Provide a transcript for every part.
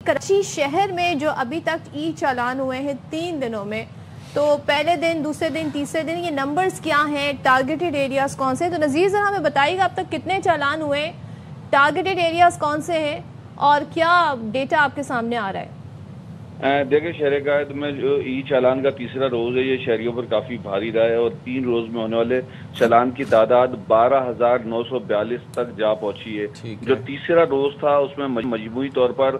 कराची शहर में जो अभी तक ई चालान हुए हैं 3 दिनों में, तो पहले दिन, दूसरे दिन, तीसरे दिन ये नंबर्स क्या हैं, टारगेटेड एरियाज कौन से हैं? तो नज़ीर ज़रा हमें बताइएगा अब तक कितने चालान हुए, टारगेटेड एरियाज कौन से हैं और क्या डेटा आपके सामने आ रहा है? देखिए, शहर कायद में जो ई चालान का तीसरा रोज़ है, ये शहरियों पर काफ़ी भारी रहा है और 3 रोज़ में होने वाले चालान की तादाद 12,942 तक जा पहुंची है। जो तीसरा रोज़ था उसमें मजमूई तौर पर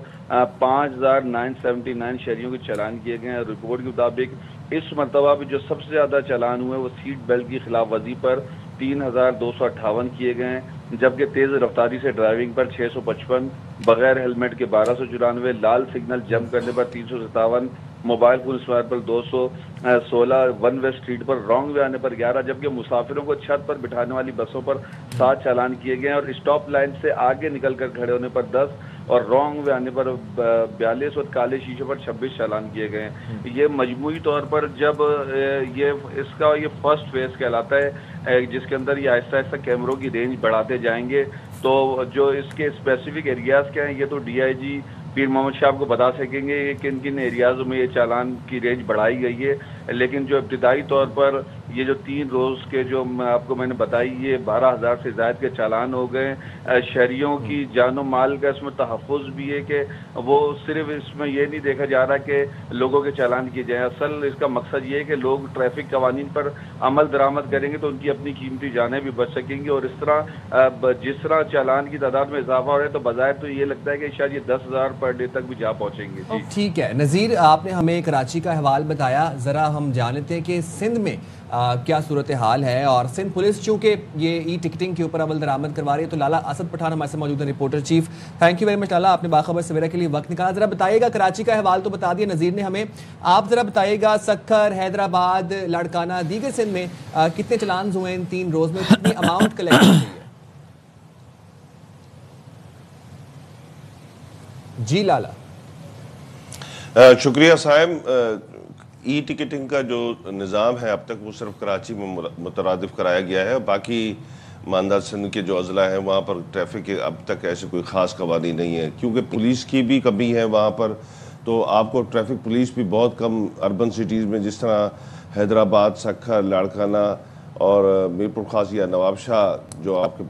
5,979 शहरियों के चालान किए गए हैं। रिपोर्ट के मुताबिक इस मरतबा भी जो सबसे ज़्यादा चालान हुए वो सीट बेल्ट की खिलाफ वर्जी पर 3,258 किए गए हैं, जबकि तेज़ रफ्तारी से ड्राइविंग पर 655, बगैर हेलमेट के 1294, लाल सिग्नल जंप करने पर 357, मोबाइल फोन इस्तेमाल पर 216, वन वे स्ट्रीट पर रॉन्ग वे आने पर 11, जबकि मुसाफिरों को छत पर बिठाने वाली बसों पर 7 चालान किए गए हैं और स्टॉप लाइन से आगे निकलकर खड़े होने पर 10 और रॉन्ग वे आने पर 42 और काले शीशों पर 26 चालान किए गए हैं। ये मजमूई तौर पर जब ये फर्स्ट फेज कहलाता है, जिसके अंदर ये आहिस्ता आहिस्ता कैमरों की रेंज बढ़ाते जाएंगे। तो जो इसके स्पेसिफिक एरियाज क्या हैं, ये तो DIG पीर मोहम्मद शाह आपको बता सकेंगे कि किन किन एरियाज़ों में ये चालान की रेंज बढ़ाई गई है। लेकिन जो इब्तिदाई तौर पर ये जो 3 रोज़ के जो मैंने बताई, ये 12,000 से ज़ायद के चालान हो गए। शहरियों की जानो माल का इसमें तहफ़्फ़ुज़ भी है कि वो सिर्फ इसमें ये नहीं देखा जा रहा कि लोगों के चालान किए जाएँ। असल इसका मकसद ये है कि लोग ट्रैफिक कवानीन पर अमल दरामद करेंगे तो उनकी अपनी कीमती जानें भी बच सकेंगी। और इस तरह जिस तरह चालान की तादाद में इजाफा हो रहा है, तो बज़ाहिर तो ये लगता है कि शायद ये 10,000 पर डे तक भी जा पहुँचेंगे। ठीक है नज़ीर, आपने हमें कराची का अहवाल बताया, ज़रा हम जानते हैं कि सिंध में क्या सूरत हाल है। और सिंध पुलिस चूँकि ये ई टिकटिंग के ऊपर अमल दरामद करवा रही है, तो लाला असद पठान हमारे साथ मौजूद है, reporter chief. Thank you very much Lala, आपने बाखबर सवेरा के लिए वक्त निकाला। ज़रा बताइएगा, कराची का अहवाल तो बता दिया नज़ीर ने हमें, आप ज़रा बताइएगा सक्खर, हैदराबाद, लाड़काना, दीगर सिंध में कितने चलान हुए इन 3 रोज़ में, कितनी अमाउंट कलेक्ट हुई है? जी लाला। शुक्रिया साहब। ई टिकटिंग का जो निज़ाम है अब तक वो सिर्फ कराची में मुतरादिफ कराया गया है। बाकी मानदार सिंध के जो अजला हैं वहाँ पर ट्रैफिक के अब तक ऐसे कोई ख़ास कवानी नहीं है, क्योंकि पुलिस की भी कमी है वहाँ पर। तो आपको ट्रैफिक पुलिस भी बहुत कम अर्बन सिटीज़ में, जिस तरह हैदराबाद, सक्खर, लाड़काना और मीरपुर खास या नवाबशाह, जो आपके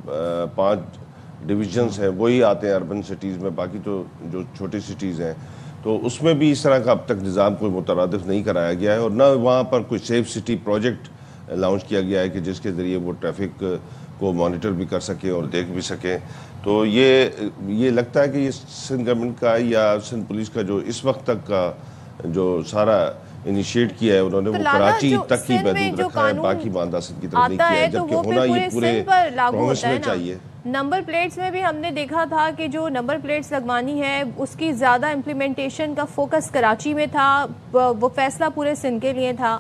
5 डिविजन्स हैं वही आते हैं अर्बन सिटीज़ में। बाकी तो जो छोटी सिटीज़ हैं तो उसमें भी इस तरह का अब तक निज़ाम कोई मुतरादिफ नहीं कराया गया है, और ना वहाँ पर कोई सेफ सिटी प्रोजेक्ट लॉन्च किया गया है कि जिसके ज़रिए वो ट्रैफिक को मॉनिटर भी कर सके और देख भी सकें। तो ये लगता है कि ये सिंध गवर्नमेंट का या सिंध पुलिस का जो इस वक्त तक का जो सारा इनिशिएट किया है उन्होंने, तो वो कराची तक ही महदूद रखा है, बाकी बांदा सिंध की तरफ नहीं किया है, जबकि होना ये पूरे प्रोविंस में चाहिए। नंबर प्लेट्स में भी हमने देखा था कि जो नंबर प्लेट्स लगवानी है उसकी ज़्यादा इम्प्लीमेंटेशन का फोकस कराची में था, वो फैसला पूरे सिंध के लिए था।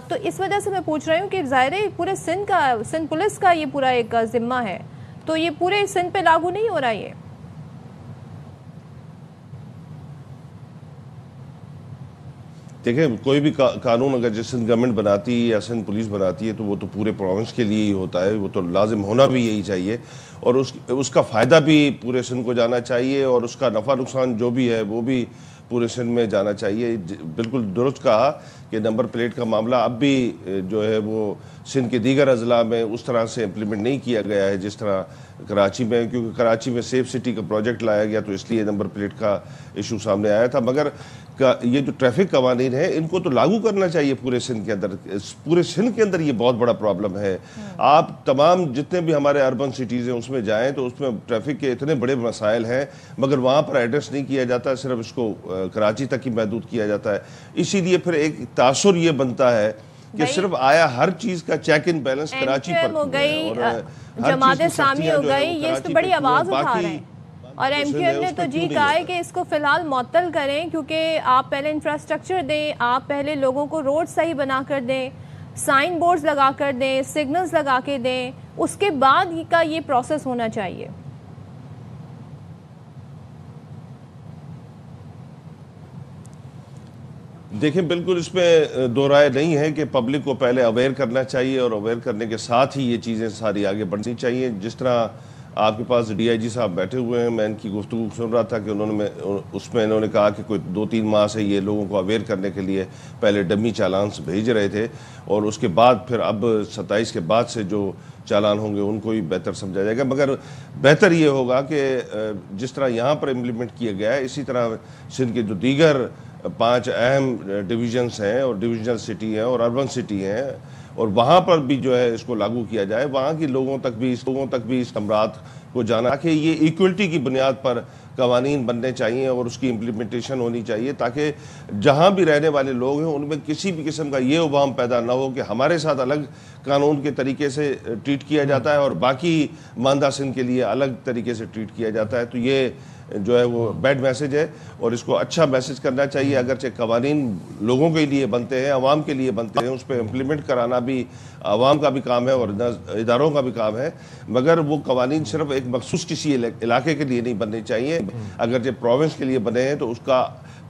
तो इस वजह से मैं पूछ रही हूँ कि ज़ाहिर है पूरे सिंध पुलिस का ये पूरा एक जिम्मा है, तो ये पूरे सिंध पे लागू नहीं हो रहा ये। देखिए, कोई भी कानून अगर जैसे सिंध गवर्नमेंट बनाती है या सिंध पुलिस बनाती है तो वो तो पूरे प्रोविंस के लिए ही होता है, वो तो लाजिम होना भी यही चाहिए। और उसका फ़ायदा भी पूरे सिंध को जाना चाहिए और उसका नफ़ा नुकसान जो भी है वो भी पूरे सिंध में जाना चाहिए। बिल्कुल दुरुस्त कहा कि नंबर प्लेट का मामला अब भी जो है वो सिंध के दीगर अजला में उस तरह से इम्प्लीमेंट नहीं किया गया है जिस तरह कराची में, क्योंकि कराची में सेफ सिटी का प्रोजेक्ट लाया गया तो इसलिए नंबर प्लेट का इशू सामने आया था। मगर ये जो ट्रैफिक कवानीन है इनको तो लागू करना चाहिए पूरे सिंध के अंदर। पूरे सिंध के अंदर ये बहुत बड़ा प्रॉब्लम है। आप तमाम जितने भी हमारे अर्बन सिटीज़ हैं उसमें जाएं तो उसमें ट्रैफिक के इतने बड़े मसाइल हैं, मगर वहाँ पर एड्रेस नहीं किया जाता, सिर्फ इसको कराची तक ही महदूद किया जाता है। इसीलिए फिर एक तासुर ये बनता है कि सिर्फ आया हर चीज़ का चेक इन बैलेंस कराची पर हो गई, जमात इस्लामी हो गई, ये इस पर बड़ी आवाज़ उठा रहे हैं। और MQM ने तो जी कहा है कि इसको फिलहाल मुअत्तल करें, क्योंकि आप पहले इंफ्रास्ट्रक्चर दें, आप पहले लोगों को रोड सही बना कर दें, साइन बोर्ड्स लगा कर दें, सिग्नल्स लगा के दें, उसके बाद का ये प्रोसेस होना चाहिए। देखिए, बिल्कुल इसमें दो राय नहीं है कि पब्लिक को पहले अवेयर करना चाहिए और अवेयर करने के साथ ही ये चीज़ें सारी आगे बढ़नी चाहिए। जिस तरह आपके पास DIG साहब बैठे हुए हैं, मैं इनकी गुफ्तगू सुन रहा था कि उसमें इन्होंने कहा कि कोई 2-3 माह से ये लोगों को अवेयर करने के लिए पहले डमी चालान्स भेज रहे थे और उसके बाद फिर अब 27 के बाद से जो चालान होंगे उनको ही बेहतर समझा जाएगा। मगर बेहतर ये होगा कि जिस तरह यहाँ पर इम्प्लीमेंट किया गया है इसी तरह सिंध के जो दीगर 5 अहम डिवीजन्स हैं और डिविजनल सिटी हैं और अर्बन सिटी हैं और वहाँ पर भी जो है इसको लागू किया जाए, वहाँ के लोगों तक भी इस अमरात को जाना कि ये इक्वलिटी की बुनियाद पर कवानीन बनने चाहिए और उसकी इम्प्लीमेंटेशन होनी चाहिए ताकि जहाँ भी रहने वाले लोग हैं उनमें किसी भी किस्म का ये उबाम पैदा ना हो कि हमारे साथ अलग कानून के तरीके से ट्रीट किया जाता है और बाकी मानदा सिंध के लिए अलग तरीके से ट्रीट किया जाता है। तो ये जो है वो बैड मैसेज है और इसको अच्छा मैसेज करना चाहिए। अगरचे कवानीन लोगों के लिए बनते हैं, अवाम के लिए बनते हैं, उस पर इम्प्लीमेंट कराना भी अवाम का भी काम है और इदारों का भी काम है, मगर वो कवानीन सिर्फ एक मखसूस किसी इलाके के लिए नहीं बनने चाहिए। अगरचे प्रोविंस के लिए बने हैं तो उसका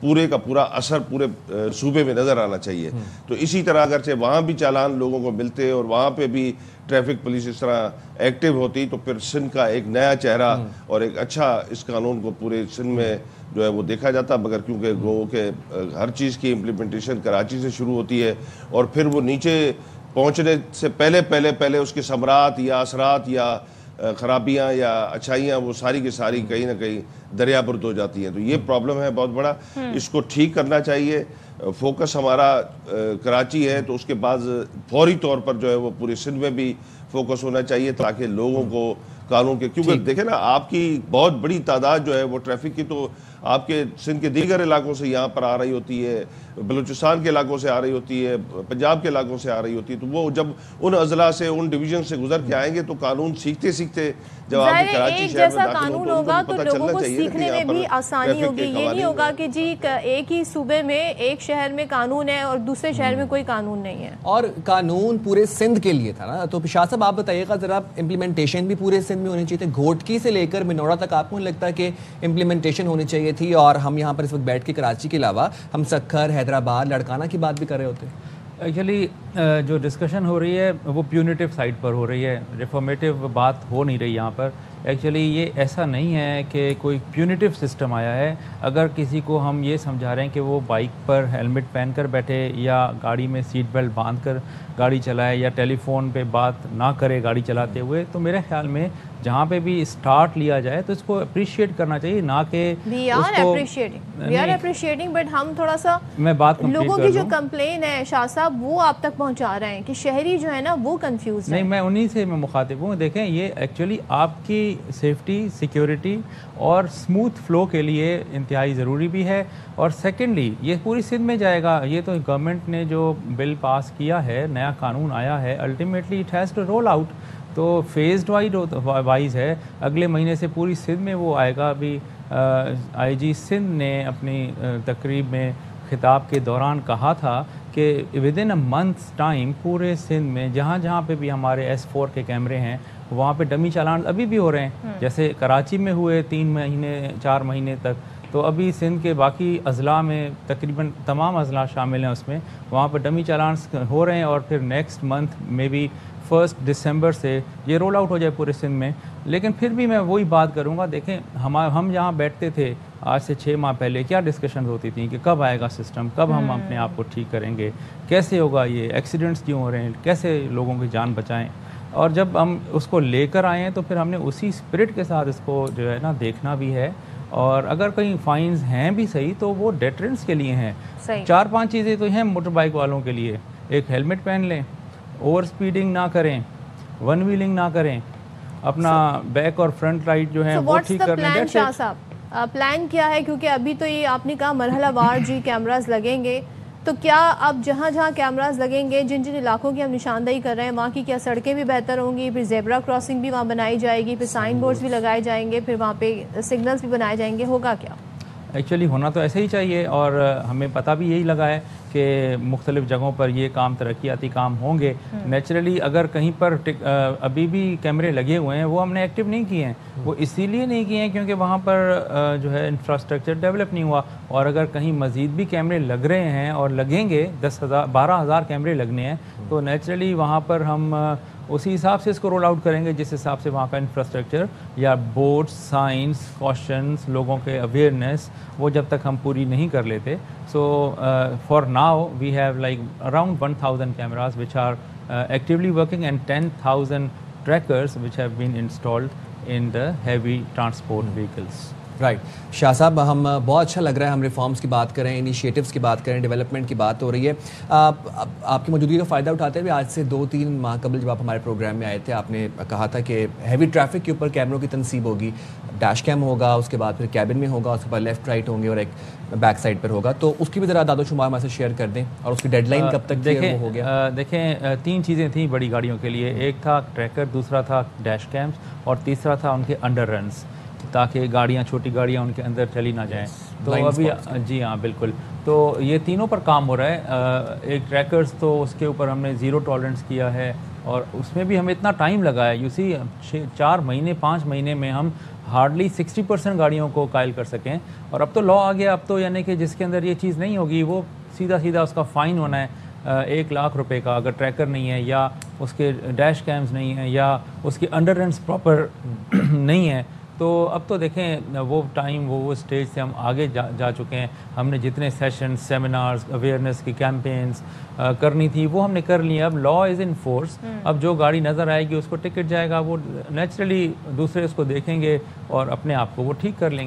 पूरे का पूरा असर पूरे सूबे में नज़र आना चाहिए। तो इसी तरह अगरचे वहाँ भी चालान लोगों को मिलते और वहाँ पे भी ट्रैफिक पुलिस इस तरह एक्टिव होती तो फिर सिंध का एक नया चेहरा और एक अच्छा इस कानून को पूरे सिंध में जो है वो देखा जाता। मगर क्योंकि गो के हर चीज़ की इम्प्लीमेंटेशन कराची से शुरू होती है और फिर वो नीचे पहुँचने से पहले उसके समरात या असरात या खराबियाँ या अच्छाइयाँ वो सारी की सारी कहीं ना कहीं दरियाबुर्द हो जाती हैं। तो ये प्रॉब्लम है बहुत बड़ा, इसको ठीक करना चाहिए। फोकस हमारा कराची है तो उसके बाद फौरी तौर पर जो है वो पूरे सिंध में भी फोकस होना चाहिए ताकि लोगों को कानून के, क्योंकि देखें ना आपकी बहुत बड़ी तादाद जो है वो ट्रैफिक की तो आपके सिंध के दीगर इलाकों से यहाँ पर आ रही होती है, बलूचिस्तान के इलाकों से आ रही होती है, पंजाब के इलाकों से आ रही होती है। तो वो जब उन अजला से उन डिवीजन से गुजर के आएंगे तो कानून सीखते सीखते जब आपके कराची शहर में कानून होगा तो लोगों को सीखने में भी आसानी होगी। ये नहीं होगा कि जी एक ही सूबे में एक शहर में कानून है और दूसरे शहर में कोई कानून नहीं है। और कानून पूरे सिंध के लिए था ना, तो शाह साहब आप बताइएगा जरा, इम्प्लीमेंटेशन भी पूरे सिंध में होनी चाहिए थी। घोटकी से लेकर मिनोरा तक आपको नहीं लगता कि इम्प्लीमेंटेशन होनी चाहिए थी? और हम यहाँ पर इस वक्त बैठ के कराची के अलावा हम सक्खर, हैदराबाद, लड़काना की बात भी कर रहे होते हैं। एक्चुअली जो डिस्कशन हो रही है वो प्यूनिटिव साइड पर हो रही है, रिफॉर्मेटिव बात हो नहीं रही यहाँ पर। एक्चुअली ये ऐसा नहीं है कि कोई प्यूनिटिव सिस्टम आया है। अगर किसी को हम ये समझा रहे हैं कि वो बाइक पर हेलमेट पहनकर बैठे या गाड़ी में सीट बेल्ट बांधकर गाड़ी चलाए या टेलीफोन पे बात ना करे गाड़ी चलाते हुए, तो मेरे ख्याल में जहाँ पे भी स्टार्ट लिया जाए तो इसको अप्रिशिएट करना चाहिए, ना कि वी आर अप्रिशिएटिंग बट हम थोड़ा सा मैं बात लोगों की जो कंप्लेन है शाह साहब वो आप तक पहुँचा रहे हैं कि शहरी जो है ना वो कंफ्यूज नहीं, मैं उन्हीं से मैं मुखातिब हूँ। देखें ये एक्चुअली आपकी सेफ्टी, सिक्योरिटी और स्मूथ फ्लो के लिए इंतहाई ज़रूरी भी है। और सेकेंडली ये पूरी सिंध में जाएगा। ये तो गवर्नमेंट ने जो बिल पास किया है, नया कानून आया है, ultimately it has to roll out. तो फेज्ड वाइज है, अगले महीने से पूरी सिंध में वो आएगा। अभी IG सिंध ने अपनी तकरीब में खिताब के दौरान कहा था कि with in a months time पूरे सिंध में जहाँ जहाँ पे भी हमारे S4 के कैमरे हैं वहाँ पे डमी चालान अभी भी हो रहे हैं। जैसे कराची में हुए 3 महीने 4 महीने तक, तो अभी सिंध के बाकी अजला में तकरीबन तमाम अजला शामिल हैं उसमें, वहाँ पर डमी चालान हो रहे हैं। और फिर नेक्स्ट मंथ में भी 1 दिसंबर से ये रोल आउट हो जाए पूरे सिंध में। लेकिन फिर भी मैं वही बात करूँगा, देखें हम जहाँ बैठते थे आज से 6 माह पहले क्या डिस्कशन होती थी कि कब आएगा सिस्टम, कब हम अपने आप को ठीक करेंगे, कैसे होगा, ये एक्सीडेंट्स क्यों हो रहे हैं, कैसे लोगों की जान बचाएं। और जब हम उसको लेकर आए हैं तो फिर हमने उसी स्पिरिट के साथ इसको जो है ना देखना भी है। और अगर कहीं फाइन्स हैं भी सही तो वो डेटरेंस के लिए हैं। 4-5 चीज़ें तो हैं मोटर बाइक वालों के लिए। एक हेलमेट पहन लें, ओवर स्पीडिंग ना करें, वन व्हीलिंग ना करें, अपना बैक और फ्रंट राइट जो है वो ठीक कर लें। शाह साहब प्लान क्या है? क्योंकि अभी तो ये आपने कहा मरहलावार जी कैमरास लगेंगे, तो क्या अब जहाँ जहाँ कैमरास लगेंगे, जिन जिन इलाकों की हम निशानदेही कर रहे हैं, वहाँ की क्या सड़कें भी बेहतर होंगी, फिर जेब्रा क्रॉसिंग भी वहाँ बनाई जाएगी, फिर साइन बोर्ड्स भी लगाए जाएंगे, फिर वहाँ पे सिग्नल्स भी बनाए जाएंगे, होगा क्या? एक्चुअली होना तो ऐसे ही चाहिए और हमें पता भी यही लगा है कि मुख्तलिफ़ जगहों पर ये काम तरक्याती काम होंगे। नेचुरली अगर कहीं पर अभी भी कैमरे लगे हुए हैं वो हमने एक्टिव नहीं किए हैं, वो इसीलिए नहीं किए हैं क्योंकि वहाँ पर जो है इंफ्रास्ट्रक्चर डेवलप नहीं हुआ। और अगर कहीं मज़ीद भी कैमरे लग रहे हैं और लगेंगे 10,000 12,000 कैमरे लगने हैं तो नेचुरली वहाँ पर हम उसी हिसाब से इसको रोल आउट करेंगे, जिस हिसाब से वहाँ का इंफ्रास्ट्रक्चर या बोर्ड्स, साइंस, कॉशंस, लोगों के अवेयरनेस, वो जब तक हम पूरी नहीं कर लेते. So for now we have like around 1000 cameras which are actively working and 10,000 trackers which have been installed in the heavy transport vehicles. Right Shah साहब, हम बहुत अच्छा लग रहा है, हम रिफॉर्म्स की बात करें, इनिशिएटिव्स की बात करें, डेवलपमेंट की बात हो रही है. आपकी मौजूदगी का फ़ायदा उठाते हुए आज से 2-3 माह कबल जब आप हमारे प्रोग्राम में आए थे, आपने कहा था कि हैवी ट्रैफिक के ऊपर कैमरों की तनसीब होगी, डैश कैम होगा, उसके बाद फिर कैबिन में होगा, उसके बाद लेफ्ट राइट होंगे और एक बैक साइड पर होगा. तो उसकी भी ज़रा दादोशुमार हमारे से शेयर कर दें और उसकी डेडलाइन कब तक वो हो गया. देखें 3 चीज़ें थी बड़ी गाड़ियों के लिए. एक था ट्रैकर, दूसरा था डैश कैम्स और तीसरा था उनके अंडर रन्स, ताकि गाड़ियाँ, छोटी गाड़ियाँ उनके अंदर चली ना जाएं. तो अभी जी हाँ बिल्कुल, तो ये तीनों पर काम हो रहा है. एक ट्रैकर्स तो उसके ऊपर हमने ज़ीरो टॉलरेंस किया है और उसमें भी हमें इतना टाइम लगा है. यू सी 4 महीने 5 महीने में हम हार्डली 60% गाड़ियों को कायल कर सकें. और अब तो लॉ आ गया, अब तो यानी कि जिसके अंदर ये चीज़ नहीं होगी वो सीधा उसका फ़ाइन होना है 1 लाख रुपए का, अगर ट्रैकर नहीं है या उसके डैश कैम्स नहीं है या उसके अंडर रन्स प्रॉपर नहीं है. तो अब तो देखें वो टाइम, वो स्टेज से हम आगे जा चुके हैं. हमने जितने सेशन, सेमिनार्स, अवेयरनेस की कैंपेन्स करनी थी वो हमने कर ली. अब लॉ इज़ इन फोर्स. अब जो गाड़ी नज़र आएगी उसको टिकट जाएगा, वो नेचुरली दूसरे उसको देखेंगे और अपने आप को वो ठीक कर लेंगे.